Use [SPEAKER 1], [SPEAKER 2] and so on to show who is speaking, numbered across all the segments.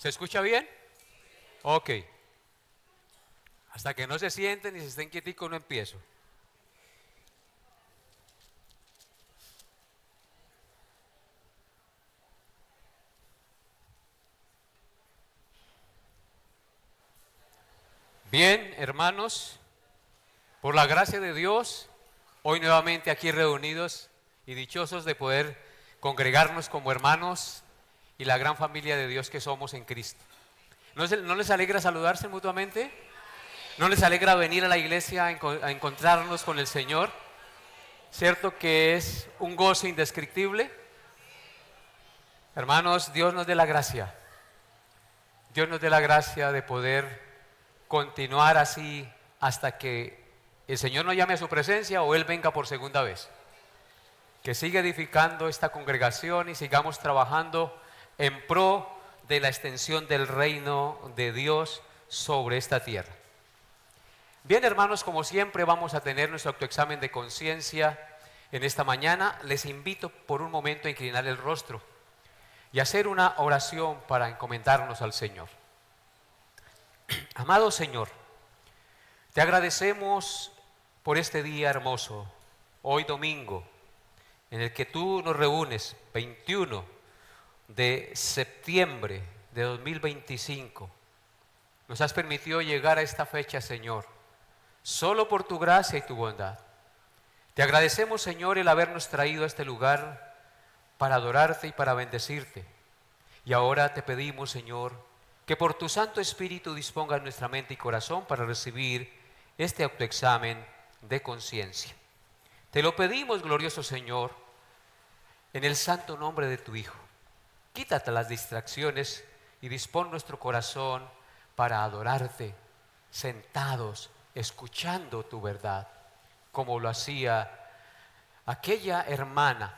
[SPEAKER 1] ¿Se escucha bien? Ok. Hasta que no se sienten y se estén quieticos no empiezo. Bien, hermanos, por la gracia de Dios, hoy nuevamente aquí reunidos y dichosos de poder congregarnos como hermanos y la gran familia de Dios que somos en Cristo. ¿No les alegra saludarse mutuamente? ¿No les alegra venir a la iglesia a encontrarnos con el Señor? ¿Cierto que es un gozo indescriptible? Hermanos, Dios nos dé la gracia. Dios nos dé la gracia de poder continuar así hasta que el Señor nos llame a su presencia o Él venga por segunda vez. Que siga edificando esta congregación y sigamos trabajando en pro de la extensión del reino de Dios sobre esta tierra. Bien, hermanos, como siempre vamos a tener nuestro autoexamen de conciencia en esta mañana. Les invito por un momento a inclinar el rostro y hacer una oración para encomendarnos al Señor. Amado Señor, te agradecemos por este día hermoso, hoy domingo, en el que tú nos reúnes, 21 de septiembre de 2025. Nos has permitido llegar a esta fecha, Señor, solo por tu gracia y tu bondad. Te agradecemos, Señor, el habernos traído a este lugar para adorarte y para bendecirte. Y ahora te pedimos, Señor, que por tu Santo Espíritu dispongas nuestra mente y corazón para recibir este autoexamen de conciencia. Te lo pedimos, glorioso Señor, en el santo nombre de tu Hijo. Quítate las distracciones y dispón nuestro corazón para adorarte, sentados, escuchando tu verdad, como lo hacía aquella hermana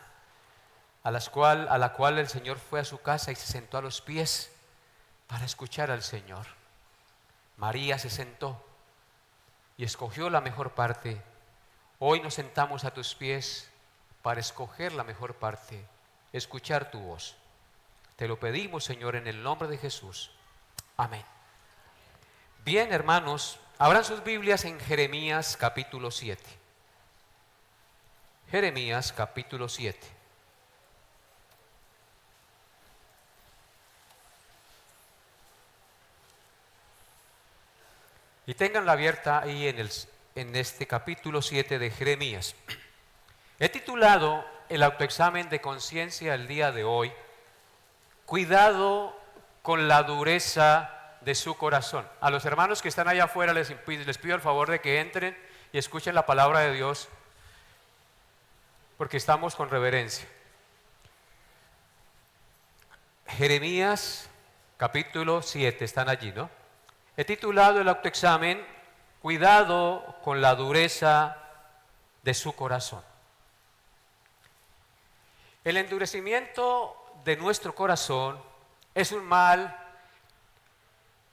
[SPEAKER 1] a la cual el Señor fue a su casa y se sentó a los pies para escuchar al Señor. María se sentó y escogió la mejor parte. Hoy nos sentamos a tus pies para escoger la mejor parte, escuchar tu voz. Te lo pedimos, Señor, en el nombre de Jesús. Amén. Bien, hermanos, abran sus Biblias en Jeremías capítulo 7. Jeremías capítulo 7. Y ténganla abierta ahí en este capítulo 7 de Jeremías. He titulado el autoexamen de conciencia el día de hoy, cuidado con la dureza de su corazón. A los hermanos que están allá afuera les pido el favor de que entren y escuchen la palabra de Dios, porque estamos con reverencia. Jeremías capítulo 7, están allí, ¿no? He titulado el autoexamen, cuidado con la dureza de su corazón. El endurecimiento de nuestro corazón es un mal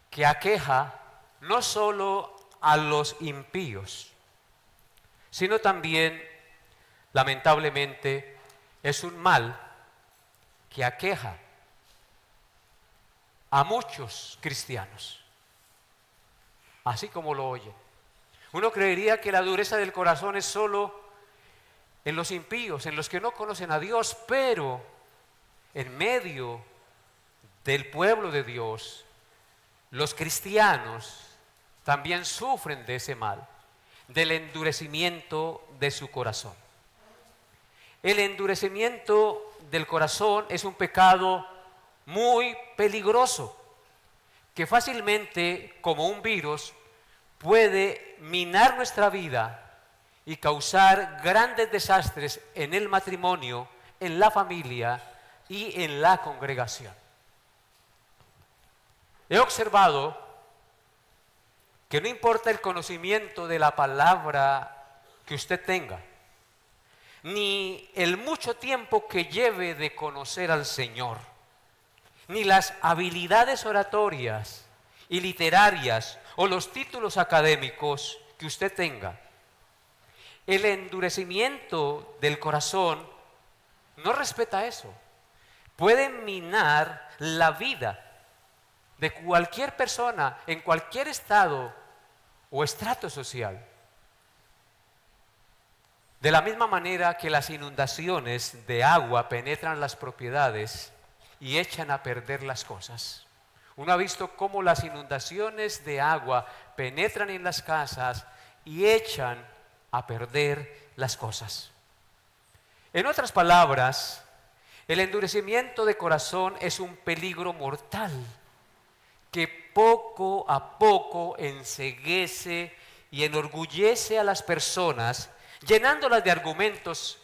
[SPEAKER 1] que aqueja no solo a los impíos, sino también, lamentablemente, es un mal que aqueja a muchos cristianos, así como lo oyen. Uno creería que la dureza del corazón es solo en los impíos, en los que no conocen a Dios, pero en medio del pueblo de Dios, los cristianos también sufren de ese mal, del endurecimiento de su corazón. El endurecimiento del corazón es un pecado muy peligroso, que fácilmente, como un virus, puede minar nuestra vida y causar grandes desastres en el matrimonio, en la familia y en la congregación. He observado que no importa el conocimiento de la palabra que usted tenga, ni el mucho tiempo que lleve de conocer al Señor, ni las habilidades oratorias y literarias o los títulos académicos que usted tenga, el endurecimiento del corazón no respeta eso. Puede minar la vida de cualquier persona en cualquier estado o estrato social. De la misma manera que las inundaciones de agua penetran las propiedades y echan a perder las cosas. Uno ha visto cómo las inundaciones de agua penetran en las casas y echan a perder las cosas. En otras palabras, el endurecimiento de corazón es un peligro mortal que poco a poco enceguece y enorgullece a las personas, llenándolas de argumentos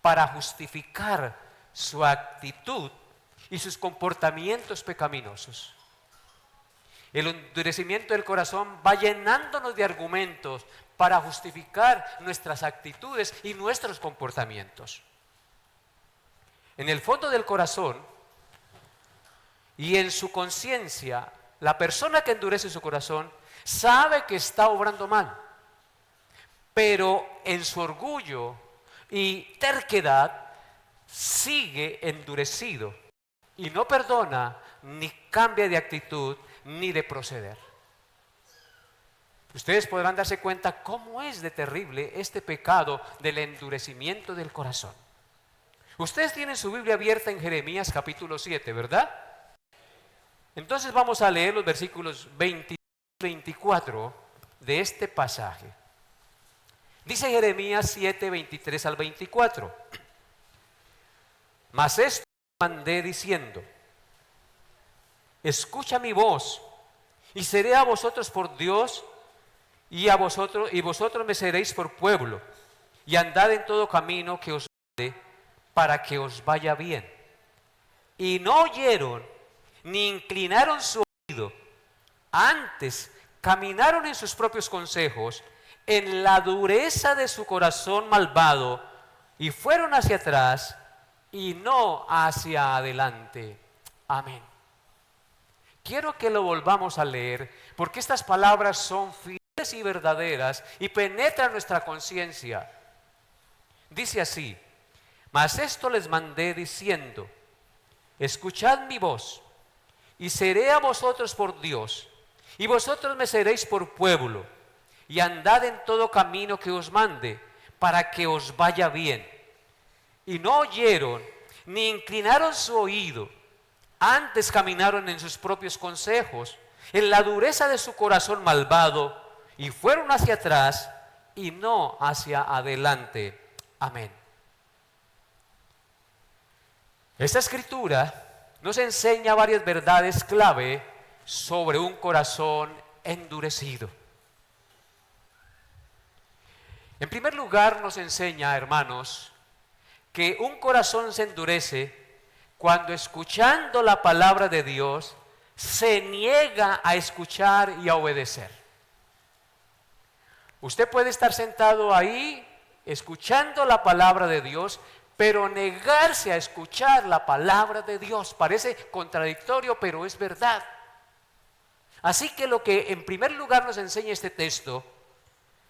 [SPEAKER 1] para justificar su actitud y sus comportamientos pecaminosos. El endurecimiento del corazón va llenándonos de argumentos para justificar nuestras actitudes y nuestros comportamientos. En el fondo del corazón y en su conciencia, la persona que endurece su corazón sabe que está obrando mal, pero en su orgullo y terquedad sigue endurecido y no perdona ni cambia de actitud ni de proceder. Ustedes podrán darse cuenta cómo es de terrible este pecado del endurecimiento del corazón. Ustedes tienen su Biblia abierta en Jeremías capítulo 7, ¿verdad? Entonces vamos a leer los versículos 20 y 24 de este pasaje. Dice Jeremías 7, 23 al 24. Mas esto mandé diciendo: escucha mi voz, y seré a vosotros por Dios, y vosotros me seréis por pueblo, y andad en todo camino que os mande, para que os vaya bien. Y no oyeron, ni inclinaron su oído, antes caminaron en sus propios consejos, en la dureza de su corazón malvado, y fueron hacia atrás, y no hacia adelante. Amén. Quiero que lo volvamos a leer, porque estas palabras son fieles y verdaderas y penetran nuestra conciencia. Dice así: mas esto les mandé diciendo: escuchad mi voz, y seré a vosotros por Dios, y vosotros me seréis por pueblo, y andad en todo camino que os mande, para que os vaya bien. Y no oyeron, ni inclinaron su oído, antes caminaron en sus propios consejos, en la dureza de su corazón malvado, y fueron hacia atrás y no hacia adelante. Amén. Esta escritura nos enseña varias verdades clave sobre un corazón endurecido. En primer lugar, nos enseña, hermanos, que un corazón se endurece cuando, escuchando la palabra de Dios, se niega a escuchar y a obedecer. Usted puede estar sentado ahí escuchando la palabra de Dios, pero negarse a escuchar la palabra de Dios. Parece contradictorio, pero es verdad. Así que lo que en primer lugar nos enseña este texto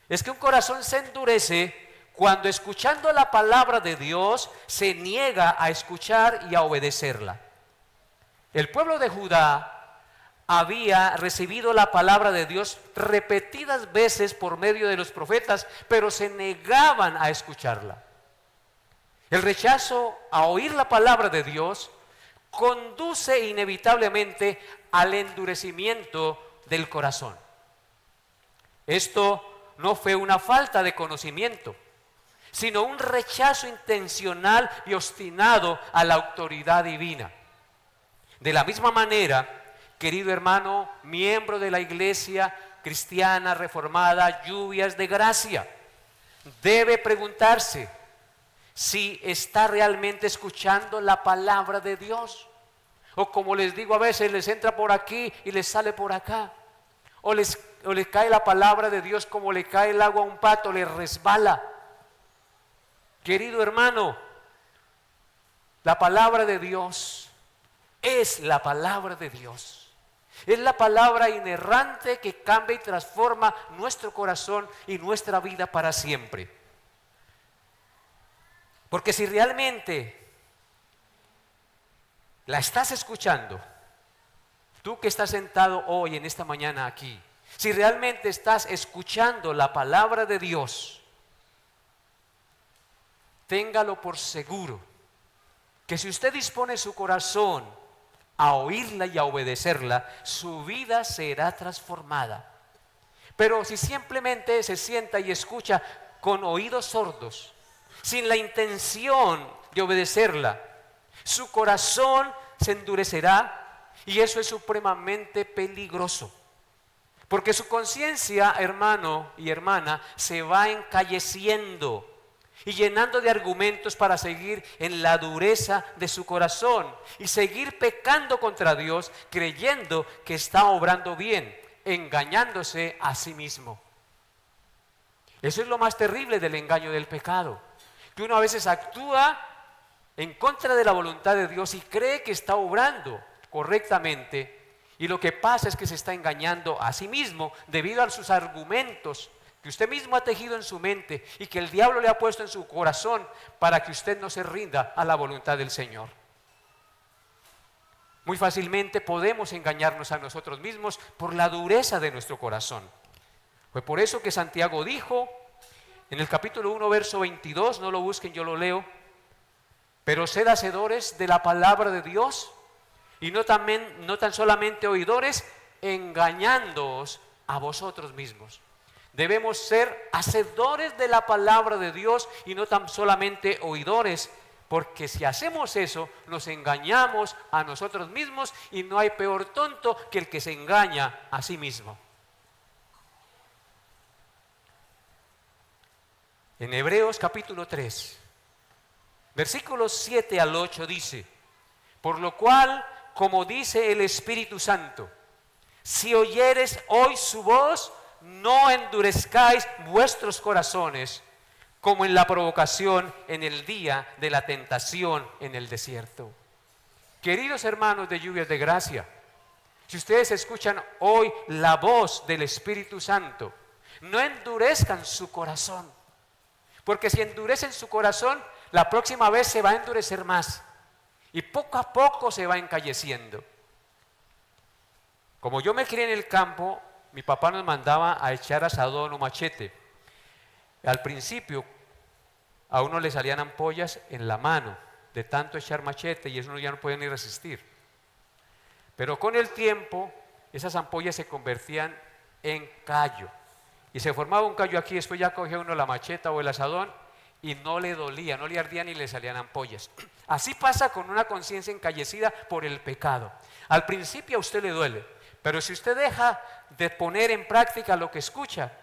[SPEAKER 1] es que un corazón se endurece cuando, escuchando la palabra de Dios, se niega a escuchar y a obedecerla. El pueblo de Judá había recibido la palabra de Dios repetidas veces por medio de los profetas, pero se negaban a escucharla. El rechazo a oír la palabra de Dios conduce inevitablemente al endurecimiento del corazón. Esto no fue una falta de conocimiento, sino un rechazo intencional y obstinado a la autoridad divina. De la misma manera, querido hermano, miembro de la iglesia cristiana reformada, Lluvias de Gracia, debe preguntarse si está realmente escuchando la palabra de Dios. O como les digo, a veces les entra por aquí y les sale por acá. O les cae la palabra de Dios como le cae el agua a un pato, les resbala. Querido hermano, la palabra de Dios es la palabra de Dios. Es la palabra inerrante que cambia y transforma nuestro corazón y nuestra vida para siempre. Porque si realmente la estás escuchando, tú que estás sentado hoy en esta mañana aquí, si realmente estás escuchando la palabra de Dios, téngalo por seguro que si usted dispone su corazón a oírla y a obedecerla, su vida será transformada. Pero si simplemente se sienta y escucha con oídos sordos, sin la intención de obedecerla, su corazón se endurecerá y eso es supremamente peligroso. Porque su conciencia, hermano y hermana, se va encalleciendo y llenando de argumentos para seguir en la dureza de su corazón y seguir pecando contra Dios, creyendo que está obrando bien, engañándose a sí mismo. Eso es lo más terrible del engaño del pecado, que uno a veces actúa en contra de la voluntad de Dios y cree que está obrando correctamente, y lo que pasa es que se está engañando a sí mismo debido a sus argumentos que usted mismo ha tejido en su mente y que el diablo le ha puesto en su corazón para que usted no se rinda a la voluntad del Señor. Muy fácilmente podemos engañarnos a nosotros mismos por la dureza de nuestro corazón. Fue por eso que Santiago dijo en el capítulo 1, verso 22, no lo busquen, yo lo leo: pero sed hacedores de la palabra de Dios y no tan solamente oidores, engañándoos a vosotros mismos. Debemos ser hacedores de la palabra de Dios y no tan solamente oidores, porque si hacemos eso, nos engañamos a nosotros mismos y no hay peor tonto que el que se engaña a sí mismo. En Hebreos capítulo 3, versículos 7 al 8 dice: por lo cual, como dice el Espíritu Santo, si oyeres hoy su voz, no endurezcáis vuestros corazones como en la provocación en el día de la tentación en el desierto. Queridos hermanos de Lluvias de Gracia, si ustedes escuchan hoy la voz del Espíritu Santo, no endurezcan su corazón, porque si endurecen su corazón, la próxima vez se va a endurecer más y poco a poco se va encalleciendo. Como yo me crié en el campo, mi papá nos mandaba a echar asadón o machete. Al principio a uno le salían ampollas en la mano de tanto echar machete y eso uno ya no podía ni resistir. Pero con el tiempo esas ampollas se convertían en callo y se formaba un callo aquí. Después ya cogía uno la macheta o el asadón y no le dolía, no le ardía ni le salían ampollas. Así pasa con una conciencia encallecida por el pecado. Al principio a usted le duele, pero si usted deja de poner en práctica lo que escucha,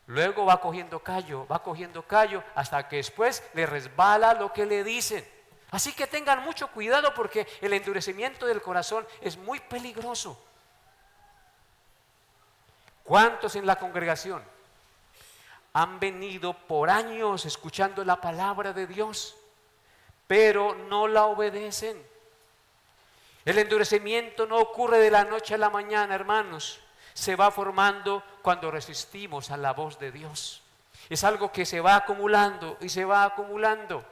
[SPEAKER 1] luego va cogiendo callo hasta que después le resbala lo que le dicen. Así que tengan mucho cuidado porque el endurecimiento del corazón es muy peligroso. ¿Cuántos en la congregación han venido por años escuchando la palabra de Dios, pero no la obedecen? El endurecimiento no ocurre de la noche a la mañana, hermanos. Se va formando cuando resistimos a la voz de Dios. Es algo que se va acumulando y se va acumulando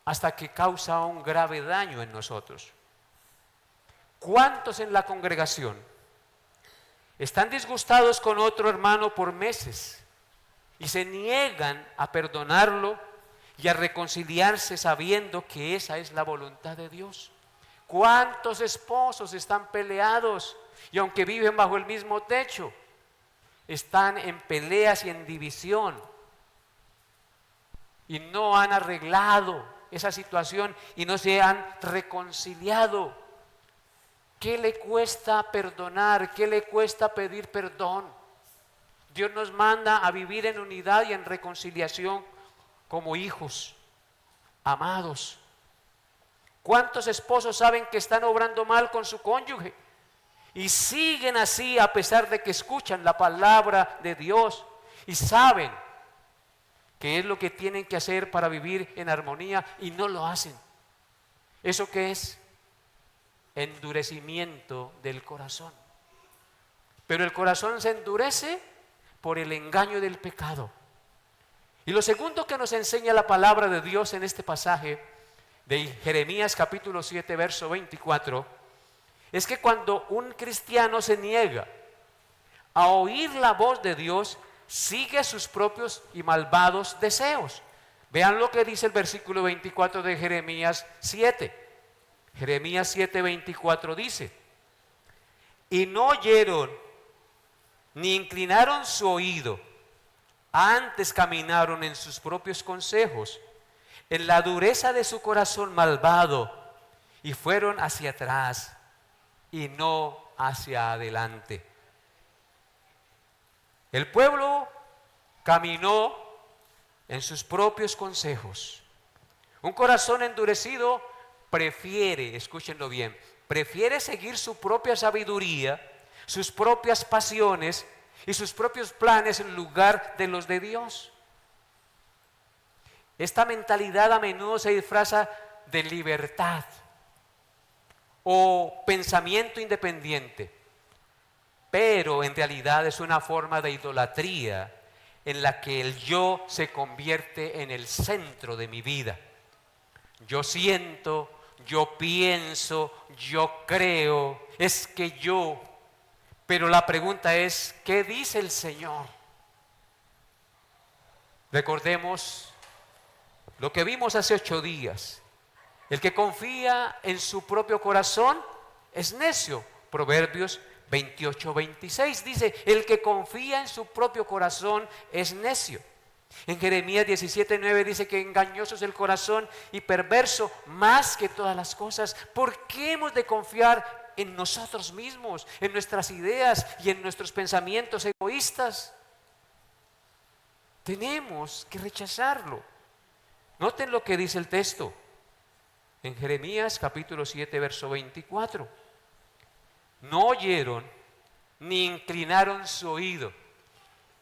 [SPEAKER 1] hasta que causa un grave daño en nosotros. ¿Cuántos en la congregación están disgustados con otro hermano por meses y se niegan a perdonarlo y a reconciliarse sabiendo que esa es la voluntad de Dios? ¿Cuántos esposos están peleados y aunque viven bajo el mismo techo, están en peleas y en división y no han arreglado esa situación y no se han reconciliado? ¿Qué le cuesta perdonar? ¿Qué le cuesta pedir perdón? Dios nos manda a vivir en unidad y en reconciliación como hijos amados. ¿Cuántos esposos saben que están obrando mal con su cónyuge y siguen así a pesar de que escuchan la palabra de Dios y saben qué es lo que tienen que hacer para vivir en armonía y no lo hacen? ¿Eso qué es? Endurecimiento del corazón. Pero el corazón se endurece por el engaño del pecado. Y lo segundo que nos enseña la palabra de Dios en este pasaje de Jeremías capítulo 7 verso 24 es que cuando un cristiano se niega a oír la voz de Dios, sigue sus propios y malvados deseos. Vean lo que dice el versículo 24 de Jeremías 7. Jeremías 7:24 dice: y no oyeron ni inclinaron su oído, antes caminaron en sus propios consejos, en la dureza de su corazón malvado, y fueron hacia atrás y no hacia adelante. El pueblo caminó en sus propios consejos. Un corazón endurecido prefiere, escúchenlo bien, prefiere seguir su propia sabiduría, sus propias pasiones y sus propios planes en lugar de los de Dios. Esta mentalidad a menudo se disfraza de libertad o pensamiento independiente, pero en realidad es una forma de idolatría en la que el yo se convierte en el centro de mi vida. Yo siento, yo pienso, yo creo, es que yo. Pero la pregunta es, ¿qué dice el Señor? Recordemos lo que vimos hace 8 días. El que confía en su propio corazón es necio. Proverbios 28:26 dice, el que confía en su propio corazón es necio. En Jeremías 17:9 dice que engañoso es el corazón y perverso más que todas las cosas. ¿Por qué hemos de confiar en nosotros mismos, en nuestras ideas y en nuestros pensamientos egoístas? Tenemos que rechazarlo. Noten lo que dice el texto en Jeremías capítulo 7 verso 24. No oyeron ni inclinaron su oído.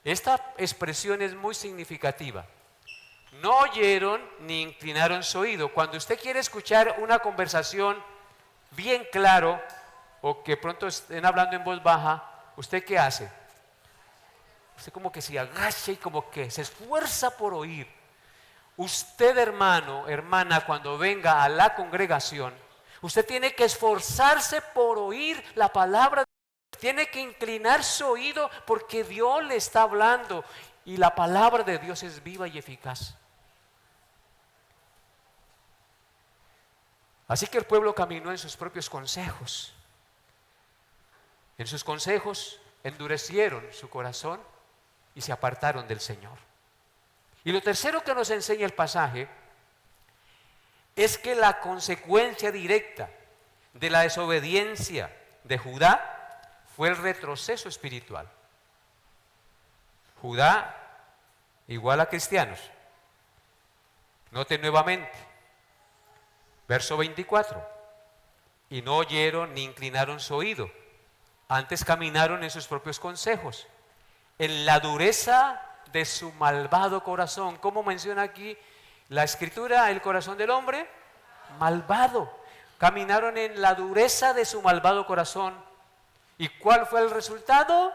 [SPEAKER 1] Esta expresión es muy significativa. No oyeron ni inclinaron su oído. Cuando usted quiere escuchar una conversación bien claro, o que pronto estén hablando en voz baja, ¿usted qué hace? Usted como que se agacha y como que se esfuerza por oír. Usted, hermano, hermana, cuando venga a la congregación, usted tiene que esforzarse por oír la palabra de Dios. Tiene que inclinar su oído porque Dios le está hablando y la palabra de Dios es viva y eficaz. Así que el pueblo caminó en sus propios consejos. En sus consejos endurecieron su corazón y se apartaron del Señor. Y lo tercero que nos enseña el pasaje es que la consecuencia directa de la desobediencia de Judá fue el retroceso espiritual. Judá igual a cristianos. Noten nuevamente, verso 24. Y no oyeron ni inclinaron su oído, antes caminaron en sus propios consejos, en la dureza de su malvado corazón. ¿Cómo menciona aquí la Escritura el corazón del hombre? Malvado. Caminaron en la dureza de su malvado corazón. ¿Y cuál fue el resultado?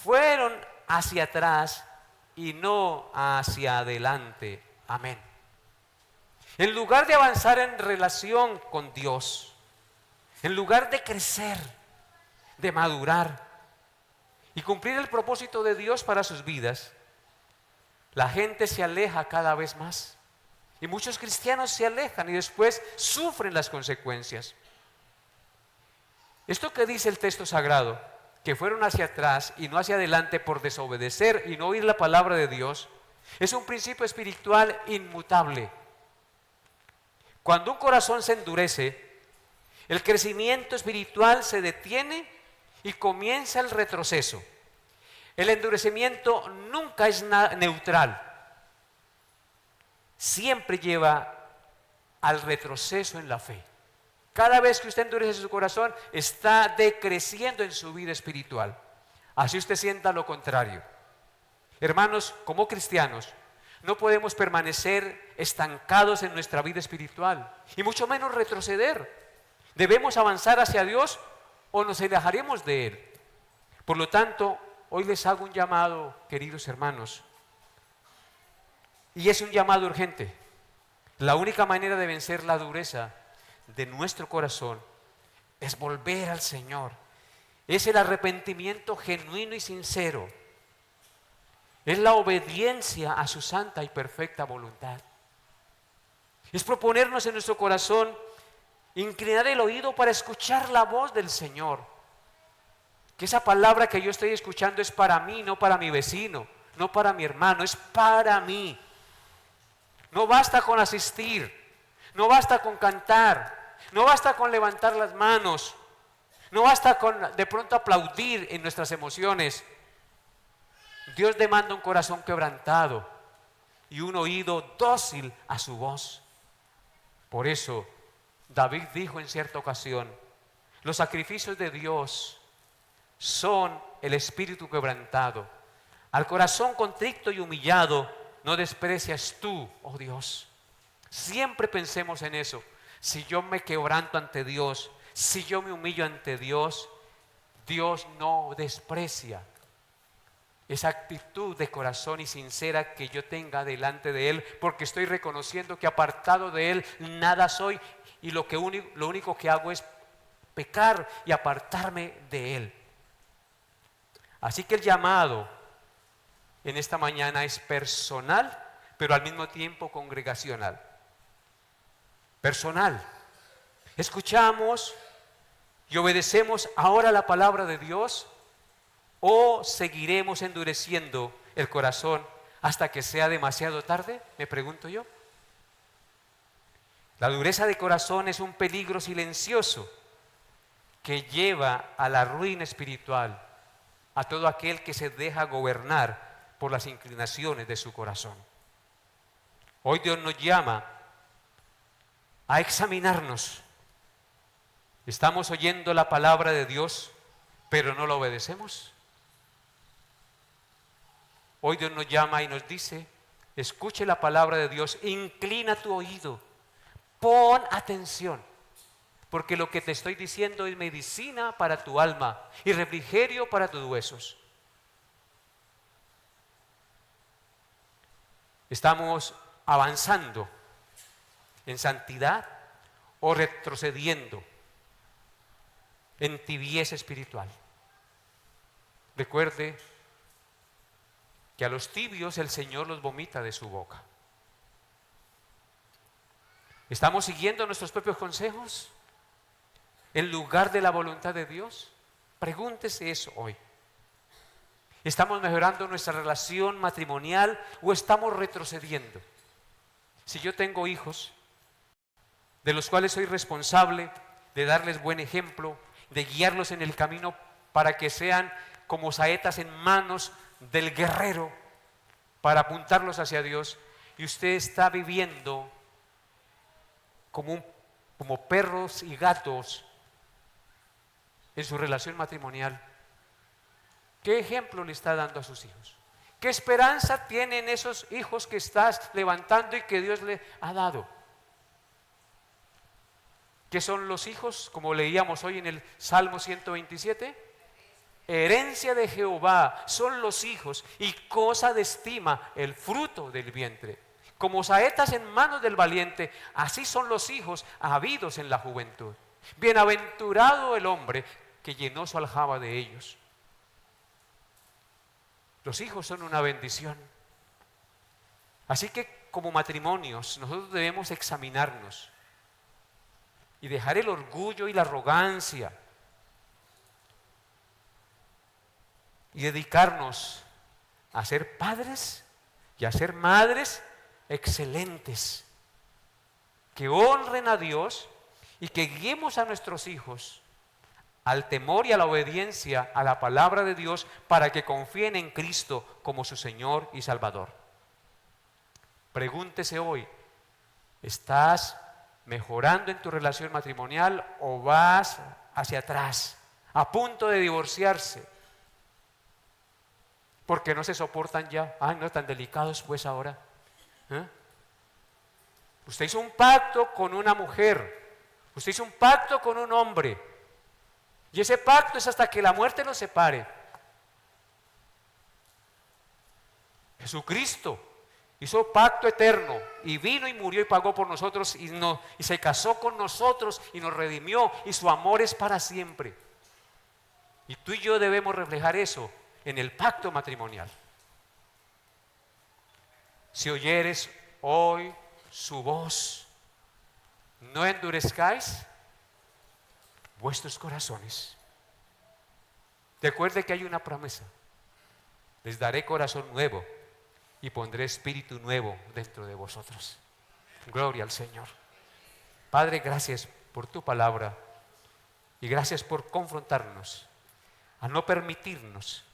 [SPEAKER 1] Fueron hacia atrás y no hacia adelante. Amén. En lugar de avanzar en relación con Dios, en lugar de crecer, de madurar y cumplir el propósito de Dios para sus vidas, la gente se aleja cada vez más. Y muchos cristianos se alejan y después sufren las consecuencias. Esto que dice el texto sagrado, que fueron hacia atrás y no hacia adelante por desobedecer y no oír la palabra de Dios, es un principio espiritual inmutable. Cuando un corazón se endurece, el crecimiento espiritual se detiene y comienza el retroceso. El endurecimiento nunca es neutral, siempre lleva al retroceso en la fe. Cada vez que usted endurece su corazón, está decreciendo en su vida espiritual. Así usted sienta lo contrario. Hermanos, como cristianos, no podemos permanecer estancados en nuestra vida espiritual, y mucho menos retroceder. Debemos avanzar hacia Dios o nos alejaremos de Él. Por lo tanto, hoy les hago un llamado, queridos hermanos, y es un llamado urgente. La única manera de vencer la dureza de nuestro corazón es volver al Señor. Es el arrepentimiento genuino y sincero. Es la obediencia a su santa y perfecta voluntad. Es proponernos en nuestro corazón inclinar el oído para escuchar la voz del Señor. Que esa palabra que yo estoy escuchando es para mí, no para mi vecino, no para mi hermano, es para mí. No basta con asistir, no basta con cantar, no basta con levantar las manos, no basta con de pronto aplaudir en nuestras emociones. Dios demanda un corazón quebrantado y un oído dócil a su voz. Por eso David dijo en cierta ocasión: los sacrificios de Dios son el espíritu quebrantado. Al corazón contrito y humillado no desprecias tú, oh Dios. Siempre pensemos en eso. Si yo me quebranto ante Dios, si yo me humillo ante Dios, Dios no desprecia esa actitud de corazón y sincera que yo tenga delante de Él, porque estoy reconociendo que apartado de Él nada soy y lo único que hago es pecar y apartarme de Él. Así que el llamado en esta mañana es personal, pero al mismo tiempo congregacional. Personal. Escuchamos y obedecemos ahora la palabra de Dios, ¿o seguiremos endureciendo el corazón hasta que sea demasiado tarde? Me pregunto yo. La dureza de corazón es un peligro silencioso que lleva a la ruina espiritual a todo aquel que se deja gobernar por las inclinaciones de su corazón. Hoy Dios nos llama a examinarnos. ¿Estamos oyendo la palabra de Dios, pero no la obedecemos? Hoy Dios nos llama y nos dice: escuche la palabra de Dios, inclina tu oído, pon atención, porque lo que te estoy diciendo es medicina para tu alma y refrigerio para tus huesos. ¿Estamos avanzando en santidad o retrocediendo en tibieza espiritual? Recuerde que a los tibios el Señor los vomita de su boca. ¿Estamos siguiendo nuestros propios consejos en lugar de la voluntad de Dios? Pregúntese eso hoy. ¿Estamos mejorando nuestra relación matrimonial o estamos retrocediendo? Si yo tengo hijos de los cuales soy responsable de darles buen ejemplo, de guiarlos en el camino para que sean como saetas en manos del guerrero para apuntarlos hacia Dios, y usted está viviendo como perros y gatos en su relación matrimonial, ¿qué ejemplo le está dando a sus hijos? ¿Qué esperanza tienen esos hijos que estás levantando y que Dios le ha dado? ¿Qué son los hijos? Como leíamos hoy en el Salmo 127, herencia de Jehová son los hijos y cosa de estima el fruto del vientre. Como saetas en manos del valiente, así son los hijos habidos en la juventud. Bienaventurado el hombre que llenó su aljaba de ellos. Los hijos son una bendición. Así que como matrimonios nosotros debemos examinarnos y dejar el orgullo y la arrogancia y dedicarnos a ser padres y a ser madres excelentes, que honren a Dios y que guiemos a nuestros hijos al temor y a la obediencia a la palabra de Dios para que confíen en Cristo como su Señor y Salvador. Pregúntese hoy, ¿estás mejorando en tu relación matrimonial o vas hacia atrás, a punto de divorciarse? Porque no se soportan ya. Ay, no, tan delicados pues ahora. Usted hizo un pacto con una mujer, usted hizo un pacto con un hombre, y ese pacto es hasta que la muerte los separe. Jesucristo hizo pacto eterno y vino y murió y pagó por nosotros y se casó con nosotros y nos redimió y su amor es para siempre. Y tú y yo debemos reflejar eso en el pacto matrimonial. Si oyeres hoy su voz, no endurezcáis vuestros corazones. Recuerde que hay una promesa: les daré corazón nuevo y pondré espíritu nuevo dentro de vosotros. Gloria al Señor. Padre, gracias por tu palabra y gracias por confrontarnos a no permitirnos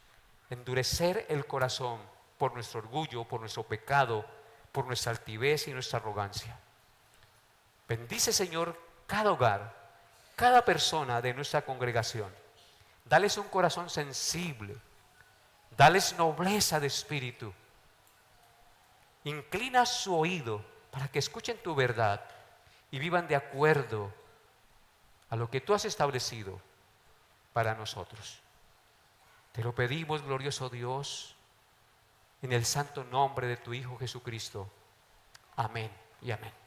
[SPEAKER 1] endurecer el corazón por nuestro orgullo, por nuestro pecado, por nuestra altivez y nuestra arrogancia. Bendice, Señor, cada hogar, cada persona de nuestra congregación. Dales un corazón sensible, dales nobleza de espíritu. Inclina su oído para que escuchen tu verdad y vivan de acuerdo a lo que tú has establecido para nosotros. Te lo pedimos, glorioso Dios, en el santo nombre de tu Hijo Jesucristo. Amén y amén.